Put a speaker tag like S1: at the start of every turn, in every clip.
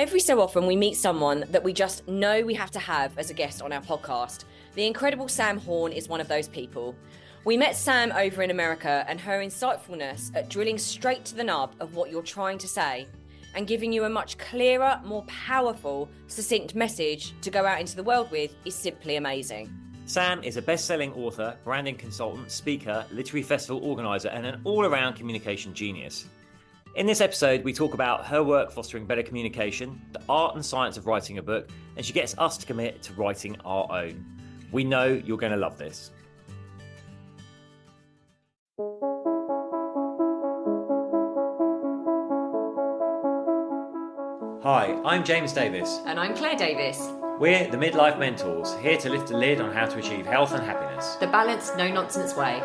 S1: Every so often we meet someone that we just know we have to have as a guest on our podcast. The incredible Sam Horn is one of those people. We met Sam over in America, and her insightfulness at drilling straight to the nub of what you're trying to say and giving you a much clearer, more powerful, succinct message to go out into the world with is simply amazing.
S2: Sam is a best-selling author, branding consultant, speaker, literary festival organiser and an all-around communication genius. In this episode, we talk about her work fostering better communication, the art and science of writing a book, and she gets us to commit to writing our own. We know you're going to love this. Hi, I'm James Davis.
S1: And I'm Claire Davis.
S2: We're the Midlife Mentors, here to lift the lid on how to achieve health and happiness.
S1: The balanced, no-nonsense way.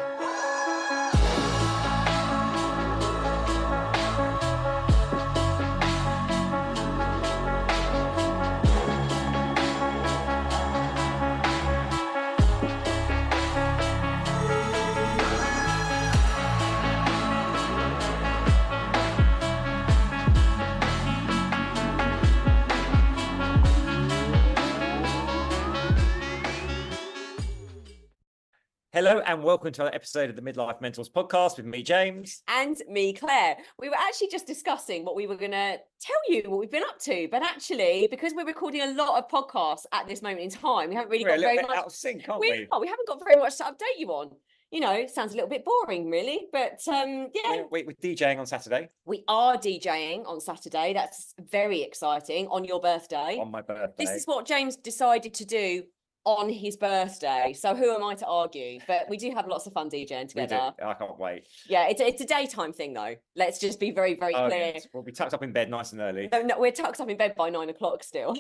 S2: Hello and welcome to another episode of the Midlife Mentors podcast with me, James.
S1: And me, Claire. We were actually just discussing what we were going to tell you, what we've been up to. But actually, because we're recording a lot of podcasts at this moment in time, we haven't really got very much
S2: out of sync, aren't we?
S1: We haven't got very much to update you on. You know, it sounds a little bit boring, really. But yeah.
S2: We're DJing on Saturday.
S1: We are DJing on Saturday. That's very exciting. On your birthday.
S2: On my birthday.
S1: This is what James decided to do on his birthday, so who am I to argue? But we do have lots of fun DJing together.
S2: I can't wait.
S1: Yeah, it's a daytime thing though. Let's just be very clear.
S2: Yes. We'll be tucked up in bed nice and early.
S1: No, we're tucked up in bed by 9 o'clock still.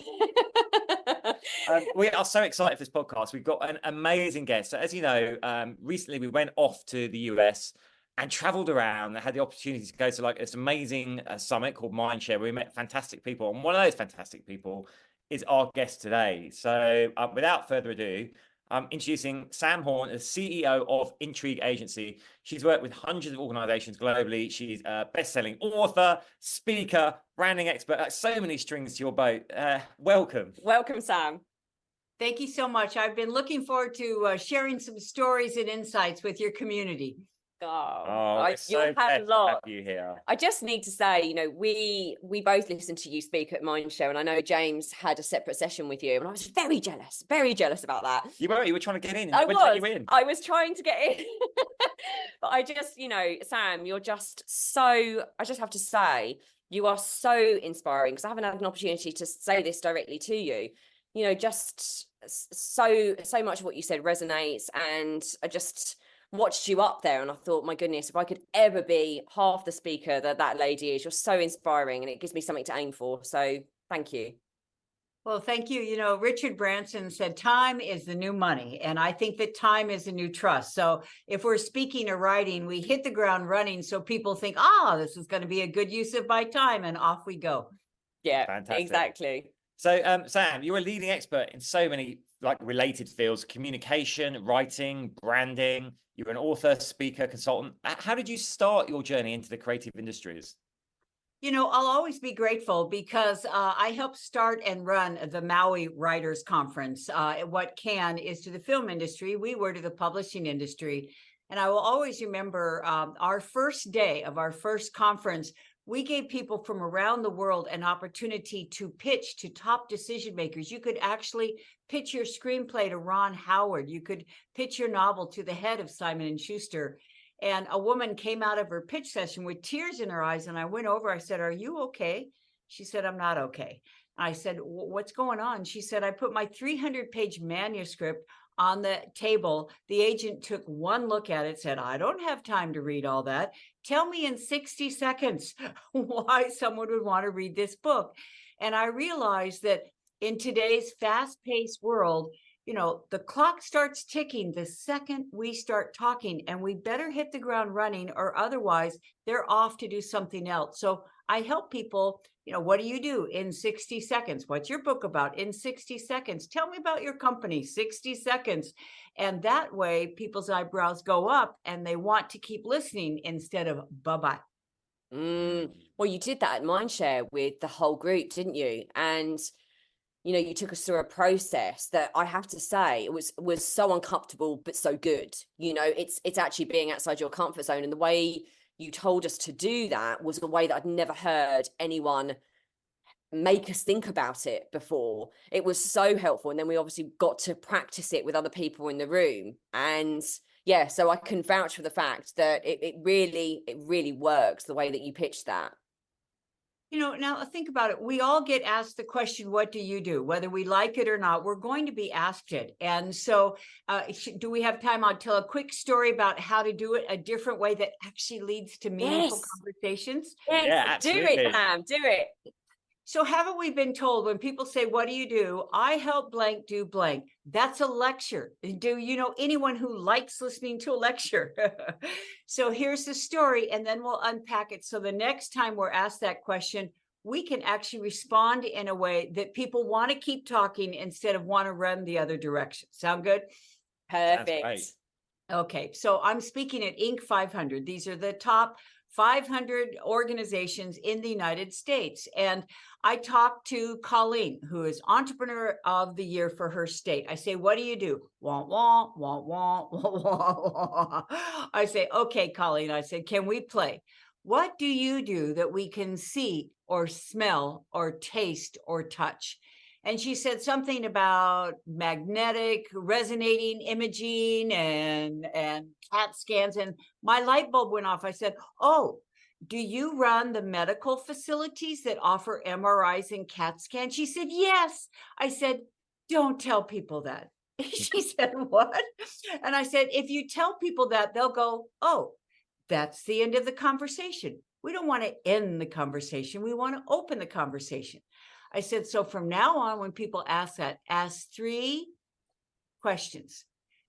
S2: We are so excited for this podcast. We've got an amazing guest. So as you know, recently we went off to the US and travelled around. I had the opportunity to go to like this amazing summit called Mindshare, where we met fantastic people, and one of those fantastic people is our guest today. So without further ado, I'm introducing Sam Horn, the CEO of Intrigue Agency. She's worked with hundreds of organizations globally. She's a best-selling author, speaker, branding expert, so many strings to your boat. Welcome.
S1: Welcome, Sam.
S3: Thank you so much. I've been looking forward to sharing some stories and insights with your community.
S1: You've had a lot.
S2: You here.
S1: I just need to say, you know, we both listened to you speak at Mindshare, and I know James had a separate session with you, and I was very jealous about that.
S2: You were trying to get in.
S1: I was trying to get in. But I just, you know, Sam, you're just so, I just have to say, you are so inspiring, because I haven't had an opportunity to say this directly to you. You know, just so much of what you said resonates, and I just watched you up there and I thought, my goodness, if I could ever be half the speaker that lady is. You're so inspiring, and it gives me something to aim for. So thank you.
S3: Well, thank you. You know, Richard Branson said time is the new money, and I think that time is the new trust. So if we're speaking or writing, we hit the ground running, so people think, this is going to be a good use of my time, and off we go.
S1: Yeah,
S2: fantastic.
S1: Exactly.
S2: So Sam, you're a leading expert in so many like related fields: communication, writing, branding. You're an author, speaker, consultant. How did you start your journey into the creative industries?
S3: You know, I'll always be grateful, because I helped start and run the Maui Writers Conference. What Can is to the film industry, we were to the publishing industry. And I will always remember our first day of our first conference. We gave people from around the world an opportunity to pitch to top decision makers. You could actually pitch your screenplay to Ron Howard. You could pitch your novel to the head of Simon & Schuster. And a woman came out of her pitch session with tears in her eyes. And I went over, I said, "Are you okay?" She said, "I'm not okay." I said, "What's going on?" She said, "I put my 300-page manuscript on the table. The agent took one look at it, said, 'I don't have time to read all that. Tell me in 60 seconds why someone would want to read this book.'" And I realized that in today's fast-paced world, you know, the clock starts ticking the second we start talking, and we better hit the ground running, or otherwise they're off to do something else. So I help people, you know, what do you do in 60 seconds? What's your book about in 60 seconds? Tell me about your company, 60 seconds. And that way people's eyebrows go up and they want to keep listening instead of bye-bye.
S1: Well, you did that at Mindshare with the whole group, didn't you? And you took us through a process that I have to say it was so uncomfortable but so good. It's actually being outside your comfort zone, and the way you told us to do that was a way that I'd never heard anyone make us think about it before. It was so helpful, and then we obviously got to practice it with other people in the room. And yeah, so I can vouch for the fact that it really works the way that you pitched that.
S3: Now think about it. We all get asked the question, what do you do? Whether we like it or not, we're going to be asked it. And so do we have time? I'll tell a quick story about how to do it a different way that actually leads to meaningful conversations.
S1: Yes,
S2: Yeah,
S1: do
S2: absolutely.
S1: it, Sam, do it.
S3: So haven't we been told when people say, what do you do? I help blank do blank. That's a lecture. Do you know anyone who likes listening to a lecture? So here's the story, and then we'll unpack it. So the next time we're asked that question, we can actually respond in a way that people want to keep talking instead of want to run the other direction. Sound good?
S1: Perfect.
S3: Okay, so I'm speaking at Inc. 500. These are the top 500 organizations in the United States. And I talked to Colleen, who is Entrepreneur of the Year for her state. I say, what do you do? Wah, wah, wah, wah, wah, wah, wah. I say, okay, Colleen, I said, can we play? What do you do that we can see or smell or taste or touch? And she said something about magnetic resonating imaging and CAT scans. And my light bulb went off. I said, oh, do you run the medical facilities that offer MRIs and CAT scans? She said, yes. I said, don't tell people that. She said, what? And I said, if you tell people that, they'll go, oh, that's the end of the conversation. We don't want to end the conversation. We want to open the conversation. I said, so from now on, when people ask that, ask 3 questions.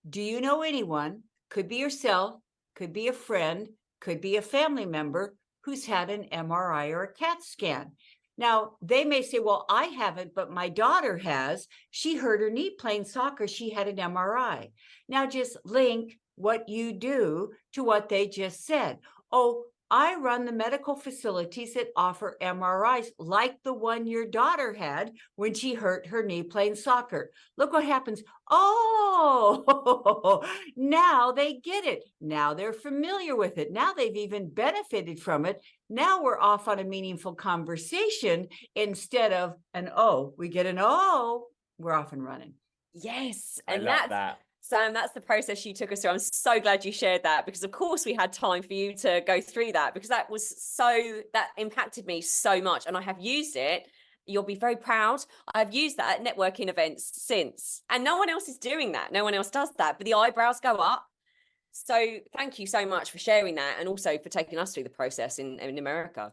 S3: Do you know anyone, could be yourself, could be a friend, could be a family member who's had an MRI or a CAT scan? Now, they may say, well, I haven't, but my daughter has. She hurt her knee playing soccer. She had an MRI. Now, just link what you do to what they just said. Oh, I run the medical facilities that offer MRIs like the one your daughter had when she hurt her knee playing soccer. Look what happens. Oh, now they get it. Now they're familiar with it. Now they've even benefited from it. Now we're off on a meaningful conversation instead of an oh, we get an oh, we're off and running.
S1: Yes.
S2: I
S1: And
S2: love that.
S1: Sam, that's the process you took us through. I'm so glad you shared that, because of course we had time for you to go through that, because that impacted me so much, and I have used it. You'll be very proud. I've used that at networking events since, and no one else is doing that. No one else does that, but the eyebrows go up. So thank you so much for sharing that, and also for taking us through the process in America.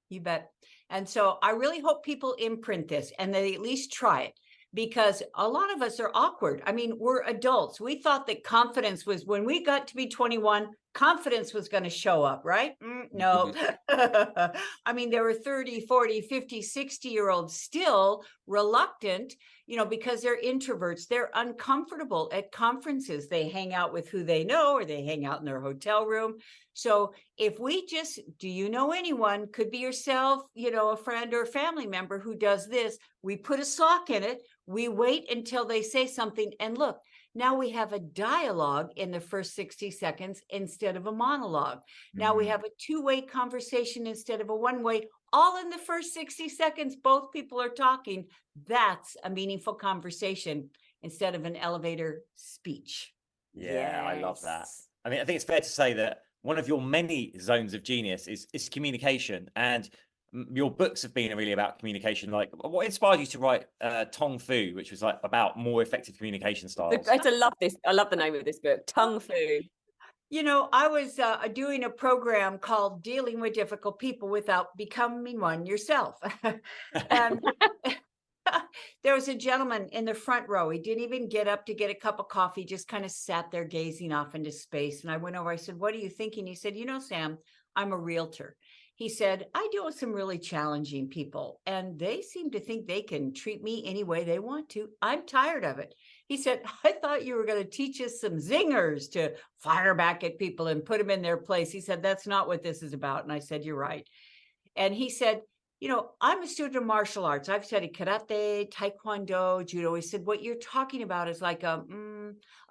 S3: You bet. And so I really hope people imprint this and they at least try it, because a lot of us are awkward. I mean, we're adults. We thought that confidence was, when we got to be 21, confidence was going to show up, right? No. I mean, there were 30, 40, 50, 60-year-olds still reluctant, because they're introverts. They're uncomfortable at conferences. They hang out with who they know, or they hang out in their hotel room. So if we just, do you know anyone, could be yourself, a friend or a family member who does this, we put a sock in it, we wait until they say something, and look, now we have a dialogue in the first 60 seconds instead of a monologue. Now we have a 2-way conversation instead of a 1-way, all in the first 60 seconds, both people are talking. That's a meaningful conversation instead of an elevator speech.
S2: Yeah, I love that. I mean, I think it's fair to say that one of your many zones of genius is communication, and your books have been really about communication. Like, what inspired you to write Tong Fu, which was like about more effective communication styles?
S1: I love this. I love the name of this book, Tong Fu.
S3: I was doing a program called Dealing with Difficult People Without Becoming One Yourself. And there was a gentleman in the front row. He didn't even get up to get a cup of coffee, just kind of sat there gazing off into space. And I went over, I said, what are you thinking? He said, Sam, I'm a realtor. He said, I deal with some really challenging people, and they seem to think they can treat me any way they want to. I'm tired of it. He said, I thought you were going to teach us some zingers to fire back at people and put them in their place. He said, that's not what this is about. And I said, you're right. And he said, I'm a student of martial arts. I've studied karate, taekwondo, judo. He said, what you're talking about is like a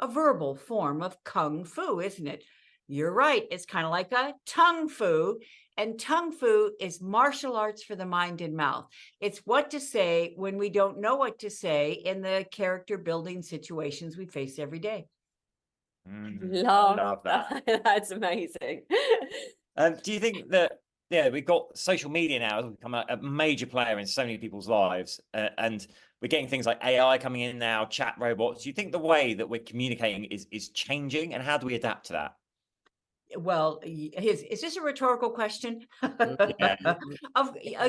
S3: verbal form of kung fu, isn't it? You're right. It's kind of like a tongue fu. And tongue fu is martial arts for the mind and mouth. It's what to say when we don't know what to say in the character building situations we face every day.
S1: Love that. That's amazing.
S2: Do you think that, we've got social media now has become a major player in so many people's lives, and we're getting things like AI coming in now, chat robots. Do you think the way that we're communicating is changing, and how do we adapt to that?
S3: Well, is this a rhetorical question?
S2: Yeah.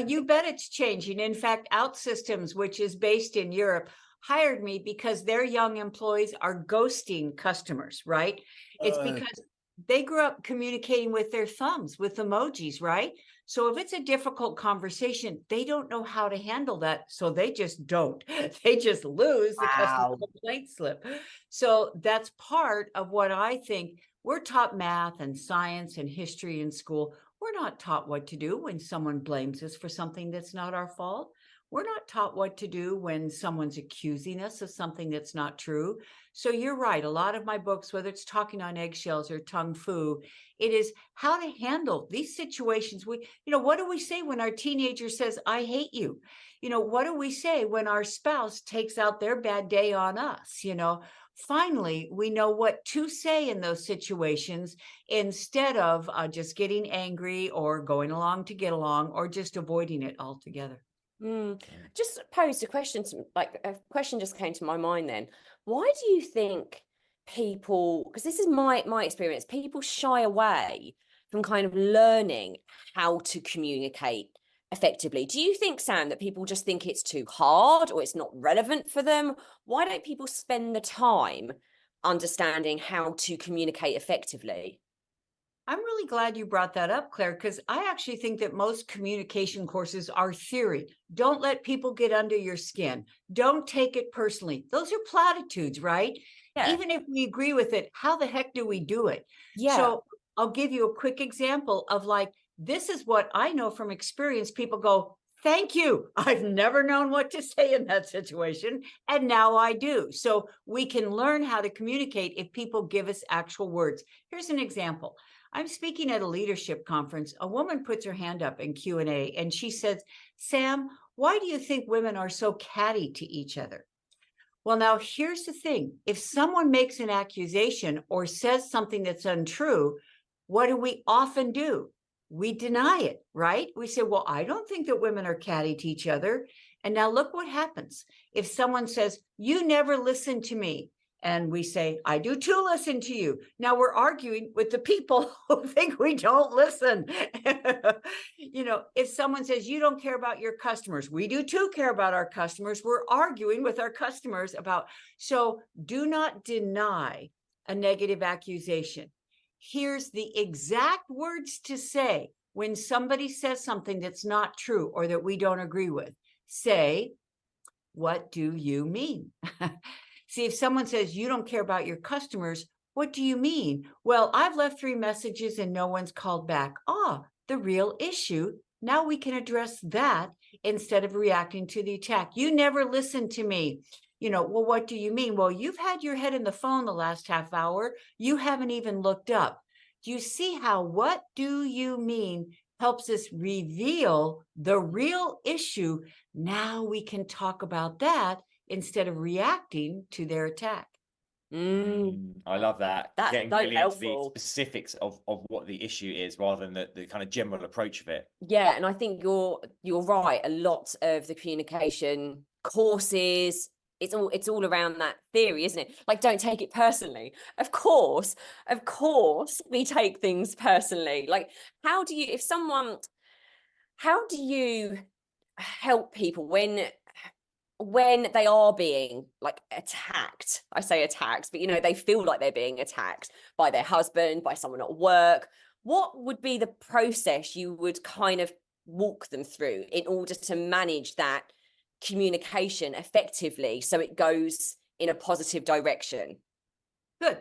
S3: You bet it's changing. In fact, OutSystems, which is based in Europe, hired me because their young employees are ghosting customers, right? It's because they grew up communicating with their thumbs, with emojis, right? So if it's a difficult conversation, they don't know how to handle that. So they just don't. They just lose the customer complaint slip. So that's part of what I think. We're taught math and science and history in school. We're not taught what to do when someone blames us for something that's not our fault. We're not taught what to do when someone's accusing us of something that's not true. So you're right. A lot of my books, whether it's Talking on Eggshells or Tung Fu, it is how to handle these situations. What do we say when our teenager says, I hate you? What do we say when our spouse takes out their bad day on us? Finally, we know what to say in those situations instead of just getting angry or going along to get along or just avoiding it altogether.
S1: Just posed a question just came to my mind then. Why do you think people, because this is my experience, people shy away from kind of learning how to communicate effectively? Do you think, Sam, that people just think it's too hard or it's not relevant for them? Why don't people spend the time understanding how to communicate effectively?
S3: I'm really glad you brought that up, Claire, because I actually think that most communication courses are theory. Don't let people get under your skin. Don't take it personally. Those are platitudes, right?
S1: Yeah.
S3: Even if we agree with it, how the heck do we do it?
S1: Yeah.
S3: So I'll give you a quick example of this is what I know from experience. People go, thank you. I've never known what to say in that situation. And now I do. So we can learn how to communicate if people give us actual words. Here's an example. I'm speaking at a leadership conference. A woman puts her hand up in Q&A and she says, Sam, why do you think women are so catty to each other? Well, now here's the thing. If someone makes an accusation or says something that's untrue, what do we often do? We deny it, right? We say, well, I don't think that women are catty to each other. And now look what happens. If someone says, you never listen to me, and we say, I do too listen to you. Now we're arguing with the people who think we don't listen. If someone says, you don't care about your customers, we do too care about our customers. We're arguing with our customers about, so do not deny a negative accusation. Here's the exact words to say when somebody says something that's not true or that we don't agree with. Say, what do you mean? See, if someone says you don't care about your customers, what do you mean? Well, I've left 3 messages and no one's called back. The real issue. Now we can address that instead of reacting to the attack. You never listened to me. Well, what do you mean? Well, you've had your head in the phone the last half hour. You haven't even looked up. Do you see how what do you mean helps us reveal the real issue? Now we can talk about that instead of reacting to their attack.
S2: I love that.
S1: That's
S2: getting
S1: so
S2: really
S1: helpful.
S2: into the specifics of what the issue is rather than the kind of general approach of it.
S1: Yeah, and I think you're right. A lot of the communication courses, it's all around that theory, isn't it? Like, don't take it personally. Of course, we take things personally. Like, how do you help people when they are being like attacked? I say attacked, but they feel like they're being attacked by their husband, by someone at work. what would be the process you would kind of walk them through in order to manage that communication effectively so it goes in a positive direction?
S3: Good.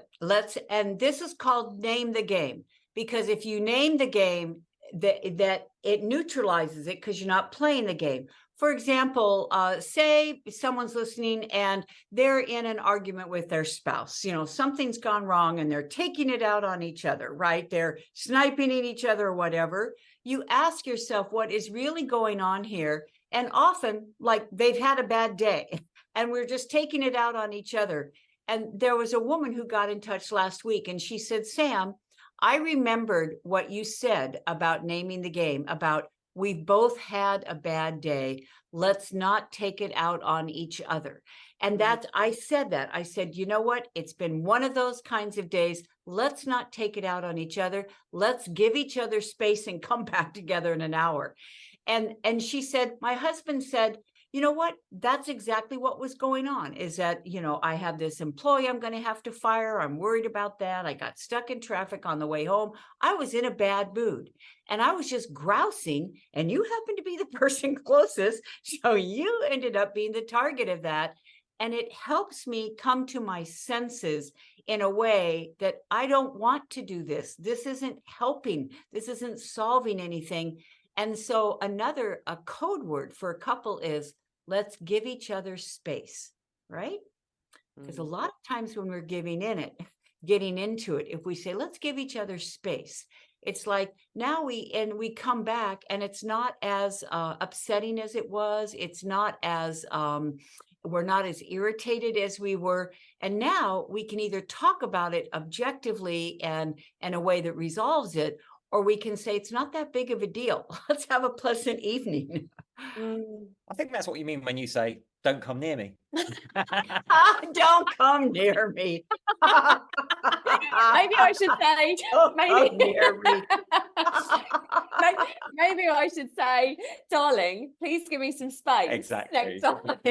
S3: And this is called name the game, because if you name the game, that it neutralizes it because you're not playing the game. For example, say someone's listening and they're in an argument with their spouse. Something's gone wrong and they're taking it out on each other, right? They're sniping at each other or whatever. You ask yourself what is really going on here. And often, like, they've had a bad day and we're just taking it out on each other. And there was a woman who got in touch last week and she said, Sam, I remembered what you said about naming the game, about we've both had a bad day. Let's not take it out on each other. And I said, you know what? It's been one of those kinds of days. Let's not take it out on each other. Let's give each other space and come back together in an hour. And she said, my husband said, you know what? That's exactly what was going on, is that, I have this employee I'm going to have to fire. I'm worried about that. I got stuck in traffic on the way home. I was in a bad mood and I was just grousing, and you happened to be the person closest. So you ended up being the target of that. And it helps me come to my senses in a way that I don't want to do this. This isn't helping. This isn't solving anything. And so a code word for a couple is, let's give each other space, right? Because a lot of times when we're getting into it, if we say, let's give each other space, it's like now we come back and it's not as upsetting as it was. It's not as, we're not as irritated as we were. And now we can either talk about it objectively and in a way that resolves it, or we can say, it's not that big of a deal. Let's have a pleasant evening.
S2: I think that's what you mean when you say, don't come near me.
S3: Don't come near me.
S1: Maybe I should say,
S3: Don't come near me.
S1: maybe I should say, darling, please give me some space.
S2: Exactly.
S1: Next time. But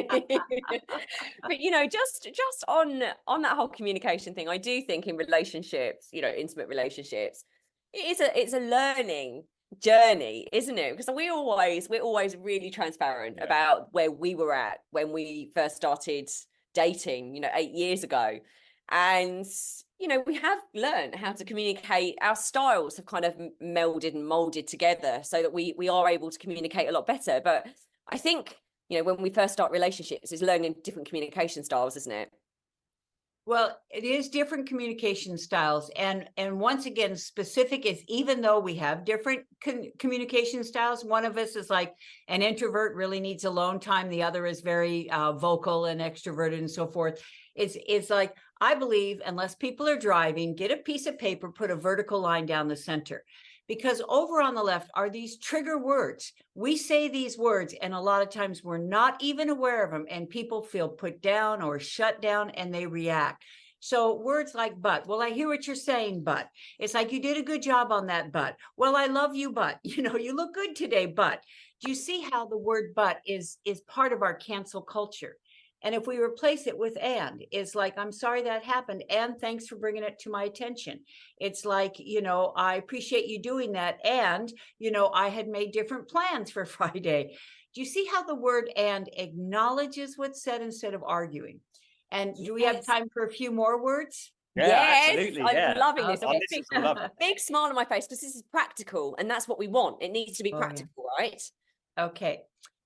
S1: just on that whole communication thing, I do think in relationships, intimate relationships, it's a learning journey, isn't it? Because we're always really transparent about where we were at when we first started dating, 8 years ago. And we have learned how to communicate. Our styles have kind of melded and molded together so that we are able to communicate a lot better. But I think when we first start relationships, it's learning different communication styles, isn't it?
S3: Well, it is different communication styles. And once again, specific is, even though we have different communication styles, one of us is like an introvert, really needs alone time. The other is very vocal and extroverted and so forth. It's like, I believe, unless people are driving, get a piece of paper, put a vertical line down the center. Because over on the left are these trigger words. We say these words, and a lot of times we're not even aware of them, and people feel put down or shut down, and they react. So words like but. Well, I hear what you're saying, but. It's like, you did a good job on that, but. Well, I love you, but. You look good today, but. Do you see how the word but is part of our cancel culture? And if we replace it with and, it's like, I'm sorry that happened, and thanks for bringing it to my attention. It's like, I appreciate you doing that, and, I had made different plans for Friday. Do you see how the word and acknowledges what's said instead of arguing? And do we have time for a few more words?
S2: Yeah,
S1: yes,
S2: absolutely.
S1: I'm loving this.
S2: Okay.
S1: I've got a big smile on my face because this is practical, and that's what we want. It needs to be practical, right?
S3: Okay.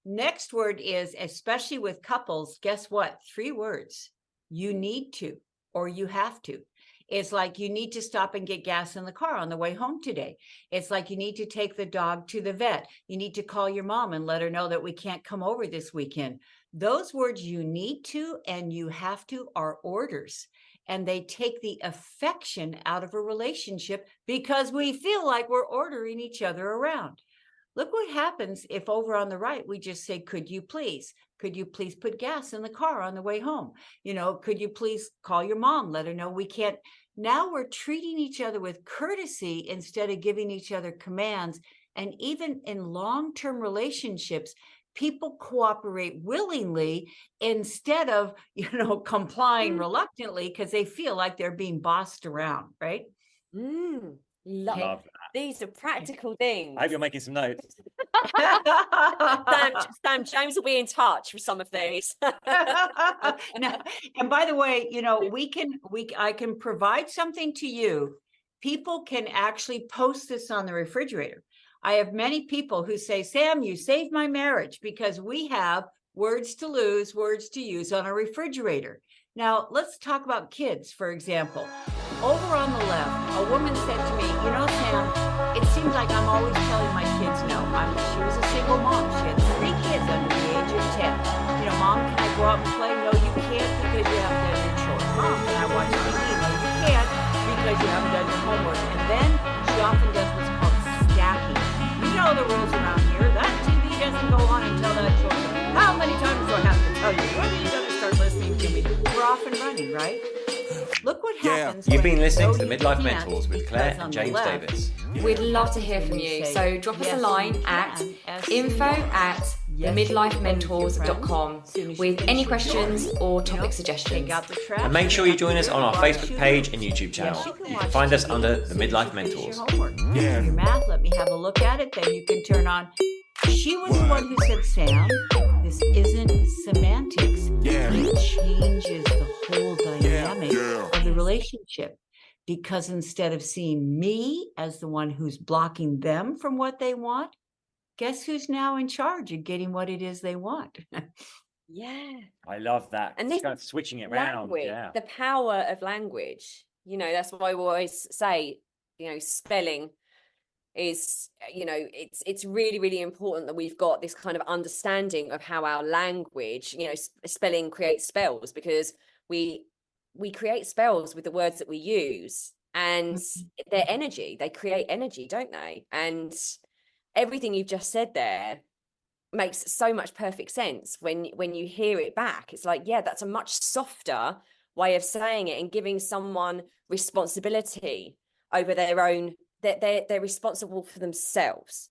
S3: Next word is, especially with couples, guess what? 3 words. You need to, or you have to. It's like, you need to stop and get gas in the car on the way home today. It's like, you need to take the dog to the vet. You need to call your mom and let her know that we can't come over this weekend. Those words, you need to and you have to, are orders. And they take the affection out of a relationship because we feel like we're ordering each other around. Look what happens if over on the right, we just say, could you please put gas in the car on the way home? Could you please call your mom, let her know we can't. Now we're treating each other with courtesy instead of giving each other commands. And even in long-term relationships, people cooperate willingly instead of, complying reluctantly because they feel like they're being bossed around, right?
S1: Love These are practical things.
S2: I hope you're making some notes.
S1: Sam, James will be in touch with some of these.
S3: Now, and by the way, you know, I can provide something to you. People can actually post this on the refrigerator. I have many people who say, Sam, you saved my marriage, because we have words to lose, words to use on a refrigerator. Now, let's talk about kids, for example. Over on the left, a woman said to me, you know, Sam, it seems like I'm always telling my kids no. She was a single mom. She had 3 kids under the age of 10. You know, Mom, can I go out and play? No, you can't, because you haven't done your chores. Mom, can I watch TV? No, you can't, because you haven't done your homework. And then she often does what's called stacking. You know the rules around here. That TV doesn't go on until that chore. How many times do I have to tell you? When are you going to start listening to me? We're off and running, right? Look what happens.
S2: You've been listening to the Midlife Mentors with Claire and James Davis.
S1: We'd love to hear from you. So drop us a line at info@themidlifementors.com with any questions or topic suggestions.
S2: And make sure you join us on our Facebook page and YouTube channel. You can find us under the Midlife Mentors.
S3: Your math, let me have a look at it. Then you can turn on. She was the one who said, Sam, this isn't semantics. It changes the whole dynamic of the relationship. Because instead of seeing me as the one who's blocking them from what they want, guess who's now in charge of getting what it is they want?
S1: Yeah.
S2: I love that.
S1: And this
S2: kind of switching it around.
S1: language, the power of language. You know, that's why we always say, you know, spelling is, you know, it's really, really important that we've got this kind of understanding of how our language, you know, spelling creates spells, because we create spells with the words that we use, and their energy, they create energy, don't they? And everything you've just said there makes so much perfect sense when you hear it back. It's like, yeah, that's a much softer way of saying it and giving someone responsibility over their own, that they're responsible for themselves.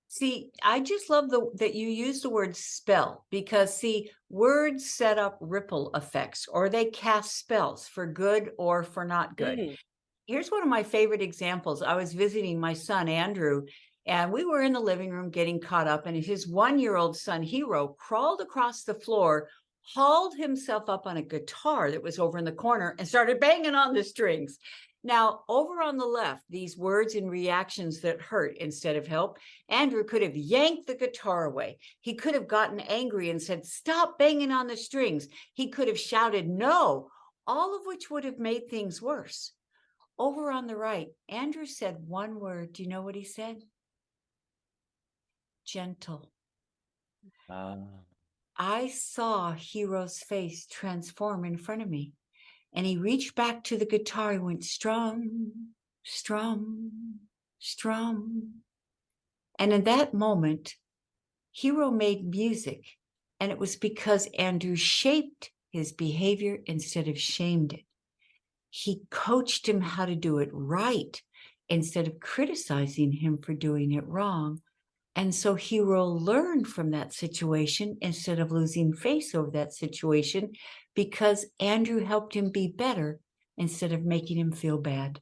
S3: See, I just love that you use the word spell, because see, words set up ripple effects, or they cast spells for good or for not good. Here's one of my favorite examples. I was visiting my son, Andrew, and we were in the living room getting caught up, and his 1-year-old son, Hero, crawled across the floor, hauled himself up on a guitar that was over in the corner, and started banging on the strings. Now, over on the left, these words and reactions that hurt instead of help, Andrew could have yanked the guitar away. He could have gotten angry and said, stop banging on the strings. He could have shouted, no, all of which would have made things worse. Over on the right, Andrew said one word. Do you know what he said? Gentle. I saw Hero's face transform in front of me. And he reached back to the guitar. He went strum, strum, strum. And in that moment, Hero made music. And it was because Andrew shaped his behavior instead of shamed it. He coached him how to do it right instead of criticizing him for doing it wrong. And so Hero learned from that situation instead of losing face over that situation, because Andrew helped him be better instead of making him feel bad.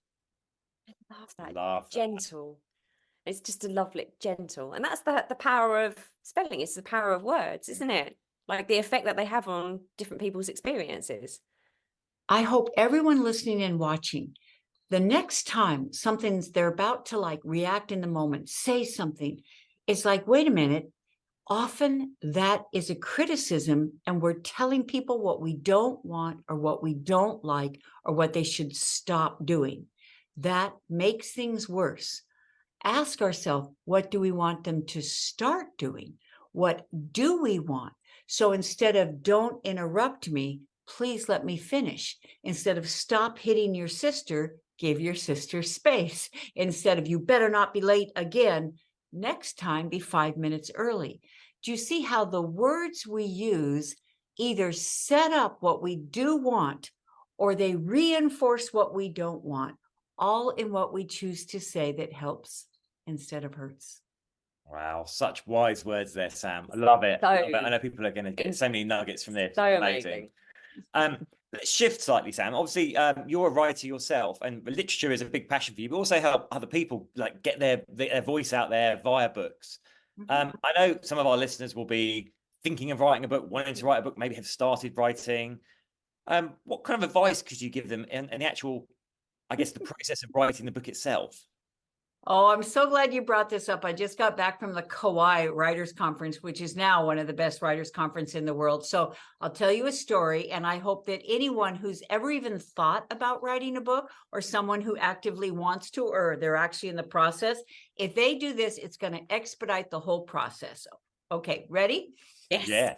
S1: I love that. Gentle. It's just a lovely, gentle. And that's the power of spelling. It's the power of words, isn't it? Like the effect that they have on different people's experiences.
S3: I hope everyone listening and watching, the next time they're about to like react in the moment, say something, it's like, wait a minute, often that is a criticism, and we're telling people what we don't want or what we don't like or what they should stop doing. That makes things worse. Ask ourselves, what do we want them to start doing? What do we want? So instead of don't interrupt me, please let me finish. Instead of stop hitting your sister, give your sister space. Instead of you better not be late again, next time be 5 minutes early. Do you see how the words we use either set up what we do want or they reinforce what we don't want, all in what we choose to say that helps instead of hurts?
S2: Wow, such wise words there, Sam. I love it.
S1: So,
S2: I know people are going to get so many nuggets from this.
S1: So amazing.
S2: Let's shift slightly, Sam. Obviously, you're a writer yourself, and literature is a big passion for you, but also help other people like get their voice out there via books. I know some of our listeners will be thinking of writing a book, wanting to write a book, maybe have started writing. What kind of advice could you give them in the actual, I guess, the process of writing the book itself?
S3: Oh, I'm so glad you brought this up. I just got back from the Kauai Writers Conference, which is now one of the best writers' conference in the world. So I'll tell you a story, and I hope that anyone who's ever even thought about writing a book, or someone who actively wants to, or they're actually in the process, if they do this, it's going to expedite the whole process. Okay, ready?
S1: Yes.
S2: Yeah.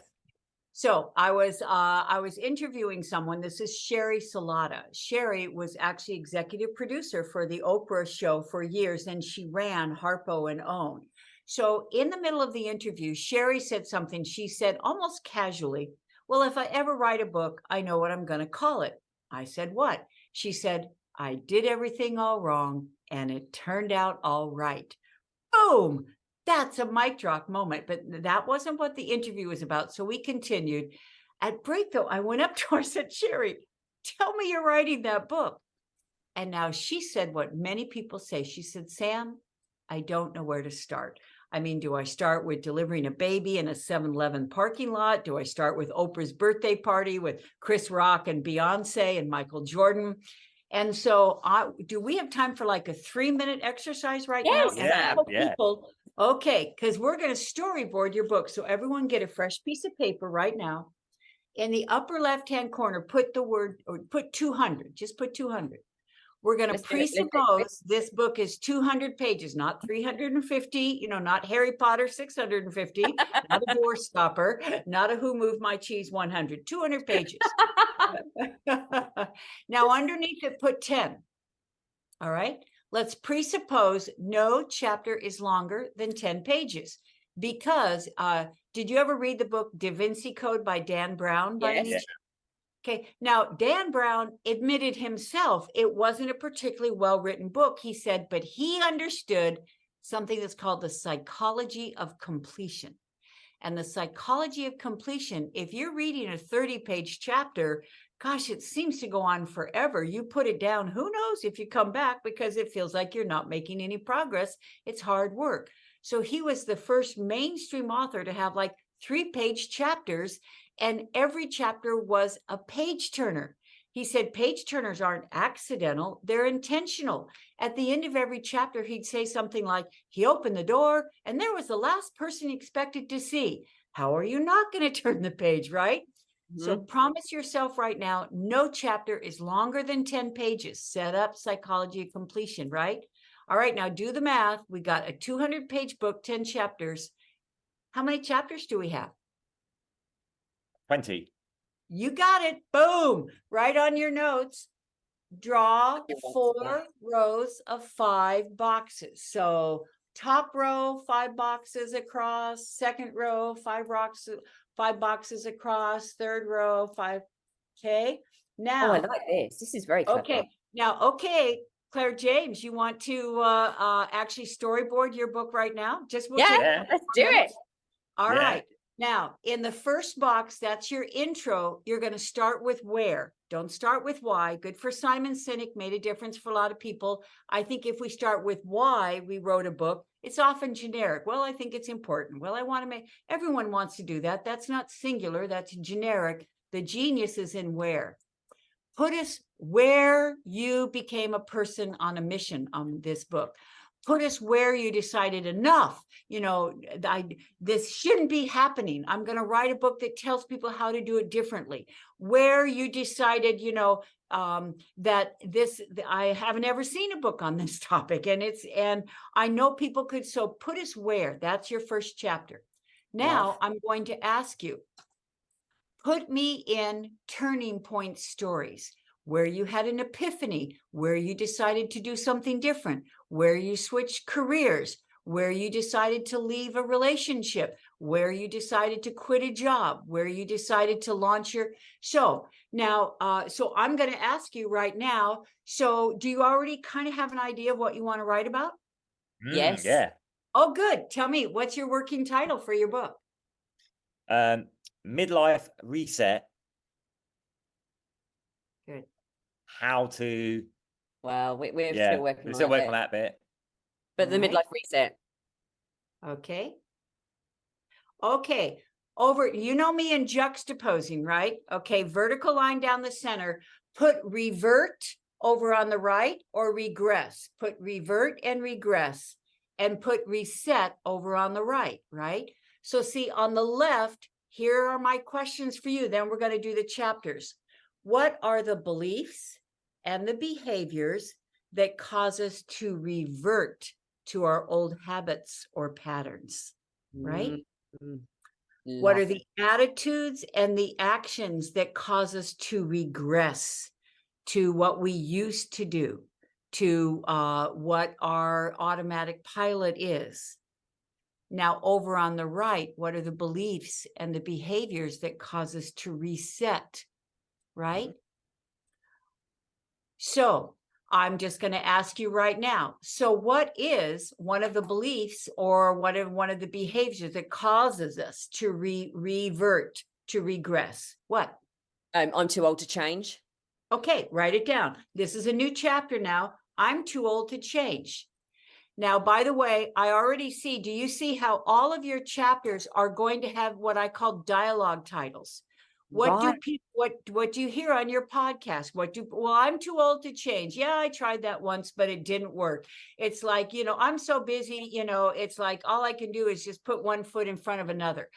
S3: So I was interviewing someone. This is Sherry Salata. Sherry was actually executive producer for the Oprah show for years, and she ran Harpo and Own. So in the middle of the interview, Sherry said something. She said almost casually, "Well, if I ever write a book, I know what I'm going to call it." I said, "What?" She said, "I did everything all wrong, and it turned out all right." Boom. That's a mic drop moment, but that wasn't what the interview was about. So we continued. At break, though, I went up to her and said, "Sherry, tell me you're writing that book." And now she said what many people say. She said, "Sam, I don't know where to start. I mean, do I start with delivering a baby in a 7-Eleven parking lot? Do I start with Oprah's birthday party with Chris Rock and Beyonce and Michael Jordan?" And so do we have time for like a 3-minute exercise right now?
S1: Yes.
S3: And I hope
S2: Yeah.
S3: people, okay, because we're going to storyboard your book. So everyone get a fresh piece of paper right now. In the upper left-hand corner, put the word, or put 200, just put 200. We're going to
S1: Let's do it. Let's do it.
S3: presuppose this book is 200 pages, not 350, not Harry Potter 650, not a door stopper, not a Who Moved My Cheese 100, 200 pages. Now underneath it, put 10. All right. Let's presuppose no chapter is longer than 10 pages, because did you ever read the book Da Vinci Code by Dan Brown? By any
S1: Yes.
S3: Okay, now Dan Brown admitted himself it wasn't a particularly well-written book. He said, but he understood something that's called the psychology of completion. And the psychology of completion, if you're reading a 30-page chapter, gosh, it seems to go on forever. You put it down, who knows if you come back, because it feels like you're not making any progress. It's hard work. So he was the first mainstream author to have like 3-page chapters, and every chapter was a page turner. He said page turners aren't accidental, they're intentional. At the end of every chapter, he'd say something like, he opened the door and there was the last person he expected to see. How are you not going to turn the page, right? So promise yourself right now, no chapter is longer than 10 pages. Set up psychology of completion, right? All right, now do the math. We got a 200-page book, 10 chapters. How many chapters do we have?
S2: 20.
S3: You got it. Boom. Right on your notes. Draw 4 rows of 5 boxes. So top row, 5 boxes across. Second row, 5 boxes across. Third row, 5. Okay. Now,
S1: Oh, I like this. This is very clever.
S3: okay. Now, okay, Claire James, you want to actually storyboard your book right now? We'll take
S1: Let's do it.
S3: All right. Now, in the first box, that's your intro. You're going to start with where. Don't start with why. Good for Simon Sinek, made a difference for a lot of people. I think if we start with why we wrote a book, it's often generic. Well, I think it's important. Well, I want to make, everyone wants to do that. That's not singular, that's generic. The genius is in where. Put us where you became a person on a mission on this book. Put us where you decided enough, this shouldn't be happening. I'm going to write a book that tells people how to do it differently. Where you decided, that I haven't ever seen a book on this topic, and I know people could. So put us where. That's your first chapter. Now I'm going to ask you, put me in turning point stories, where you had an epiphany, where you decided to do something different, where you switched careers, where you decided to leave a relationship, where you decided to quit a job, where you decided to launch your show. Now, so I'm going to ask you right now, so do you already kind of have an idea of what you want to write about?
S1: Yes.
S2: Yeah.
S3: Oh, good. Tell me, what's your working title for your book?
S2: Midlife Reset. how to.
S1: Well, we're
S2: Yeah,
S1: still working
S2: we're
S1: on
S2: still
S1: that
S2: working
S1: bit.
S2: on that bit.
S1: But the
S3: All right.
S1: midlife reset.
S3: Okay. Okay. Over, you know me in juxtaposing, right? Okay. Vertical line down the center. Put revert over on the right, or regress. Put revert and regress, and put reset over on the right, right? So see, on the left, here are my questions for you. Then we're going to do the chapters. What are the beliefs and the behaviors that cause us to revert to our old habits or patterns, right?
S1: Mm,
S3: What are
S1: love
S3: the attitudes and the actions that cause us to regress to what we used to do, to what our automatic pilot is? Now, over on the right, what are the beliefs and the behaviors that cause us to reset, right? So I'm just going to ask you right now. So what is one of the beliefs or one of the behaviors that causes us to revert, to regress? What?
S1: I'm too old to change.
S3: Okay, write it down. This is a new chapter now. I'm too old to change. Now, by the way, I already see, do you see how all of your chapters are going to have what I call dialogue titles? What do
S1: Right.
S3: people, what do you hear on your podcast? Well, I'm too old to change. Yeah, I tried that once, but it didn't work. It's like, I'm so busy, it's like all I can do is just put one foot in front of another,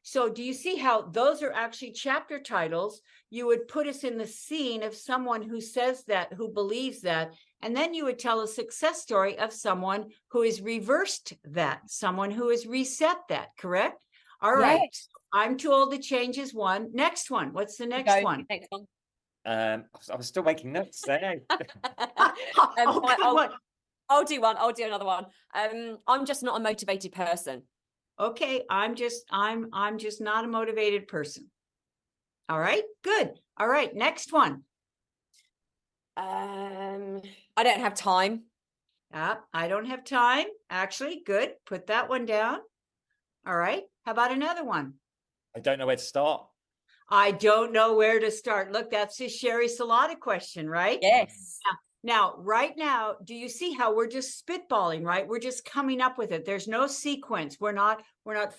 S3: so do you see how those are actually chapter titles? You would put us in the scene of someone who says that, who believes that, and then you would tell a success story of someone who has reversed that, someone who has reset that, correct? All right.
S1: Yes.
S3: I'm too old to change is one. Next one. What's the next one?
S1: Next one.
S2: I was still making notes there.
S1: I'll do one. I'll do another one. I'm just not a motivated person.
S3: Okay, I'm just not a motivated person. All right, good. All right, next one.
S1: I don't have time.
S3: I don't have time. Actually, good. Put that one down. All right. How about another one?
S2: I don't know where to start.
S3: I don't know where to start. Look, that's the Sherry Salata question, right?
S1: Yes.
S3: Now, right now, do you see how we're just spitballing, right? We're just coming up with it. There's no sequence. We're not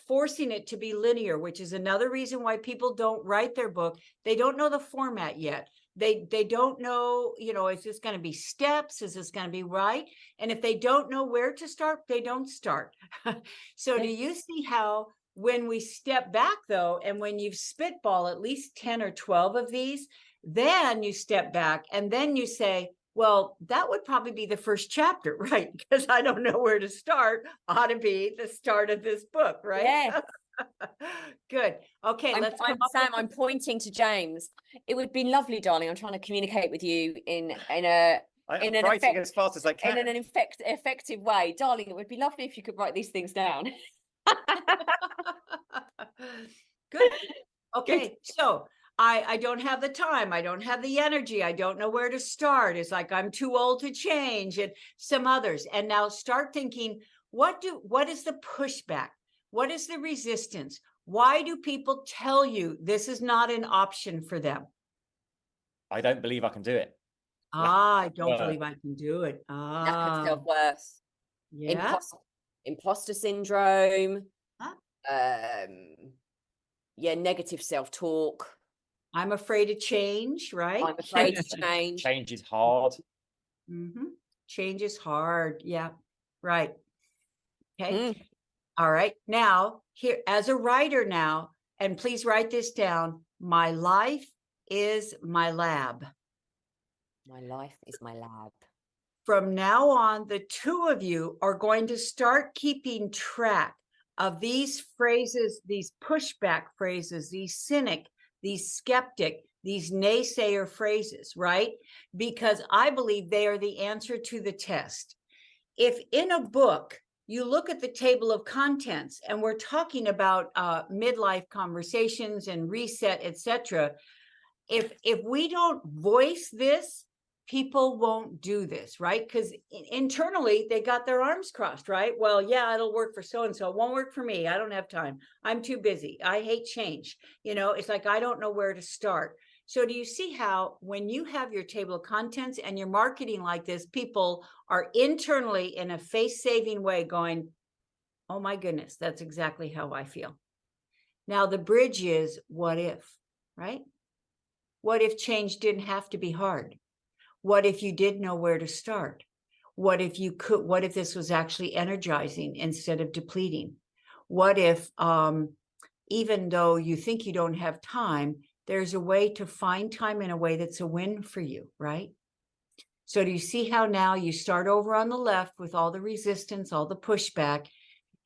S3: forcing it to be linear, which is another reason why people don't write their book. They don't know the format yet. They don't know, is this going to be steps? Is this going to be right? And if they don't know where to start, they don't start. So do you see how when we step back though, and when you've spitball at least 10 or 12 of these, then you step back and then you say, well, that would probably be the first chapter, right? Because I don't know where to start. Ought to be the start of this book, right?
S1: Yeah.
S3: Good. Okay, let's come up
S1: Sam, I'm pointing to James. It would be lovely, darling. I'm trying to communicate with you in an
S2: writing as fast as I can.
S1: in an effective way. Darling, it would be lovely if you could write these things down.
S3: Good. Okay, good. So I don't have the time. I don't have the energy. I don't know where to start. It's like I'm too old to change, and some others. And now start thinking, what is the pushback? What is the resistance? Why do people tell you this is not an option for them?
S2: I don't believe I can do it.
S3: I don't believe I can do it.
S1: Lack of self-worth.
S3: Yeah.
S1: Imposter syndrome.
S3: Huh?
S1: Negative self-talk.
S3: I'm afraid of change, right?
S1: I'm afraid to change.
S2: Change is hard.
S3: Mm-hmm. Change is hard. Yeah. Right. Okay.
S1: Mm.
S3: All right. Now, here, as a writer now, and please write this down, my life is my lab.
S1: My life is my lab.
S3: From now on, the two of you are going to start keeping track of these phrases, these pushback phrases, these cynic, these skeptic, these naysayer phrases, right? Because I believe they are the answer to the test. If in a book, you look at the table of contents and we're talking about midlife conversations and reset, etc. If we don't voice this, people won't do this, right? Because internally they got their arms crossed, right? Well, yeah, it'll work for so-and-so. It won't work for me. I don't have time. I'm too busy. I hate change. It's like, I don't know where to start. So do you see how when you have your table of contents and you're marketing like this, people are internally in a face-saving way going, oh my goodness, that's exactly how I feel. Now the bridge is what if, right? What if change didn't have to be hard? What if you did know where to start? What if this was actually energizing instead of depleting? What if, even though you think you don't have time, there's a way to find time in a way that's a win for you, right? So do you see how now you start over on the left with all the resistance, all the pushback,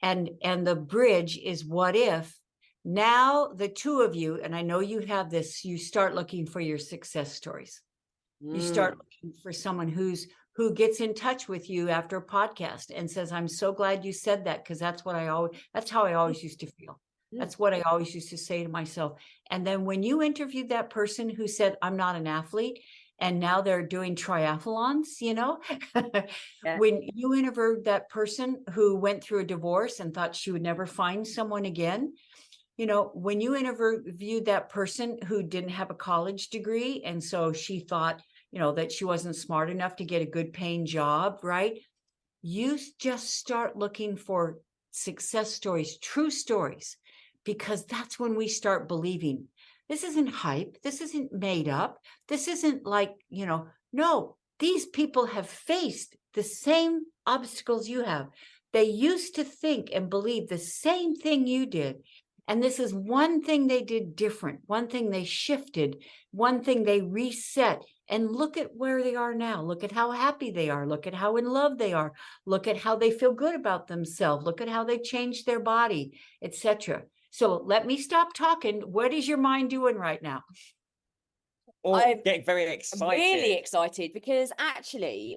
S3: and the bridge is what if? Now the two of you, and I know you have this, you start looking for your success stories. You start looking for someone who gets in touch with you after a podcast and says, I'm so glad you said that, because that's how I always used to feel. That's what I always used to say to myself. And then when you interviewed that person who said, I'm not an athlete, and now they're doing triathlons, when you interviewed that person who went through a divorce and thought she would never find someone again, when you interviewed that person who didn't have a college degree, and so she thought, that she wasn't smart enough to get a good paying job, right? You just start looking for success stories, true stories, because that's when we start believing this isn't hype. This isn't made up. This isn't like, no, these people have faced the same obstacles you have. They used to think and believe the same thing you did. And this is one thing they did different, one thing they shifted, one thing they reset. And look at where they are now. Look at how happy they are. Look at how in love they are. Look at how they feel good about themselves. Look at how they changed their body, etc. So let me stop talking. What is your mind doing right now?
S2: I'm getting very excited.
S1: Really excited, because actually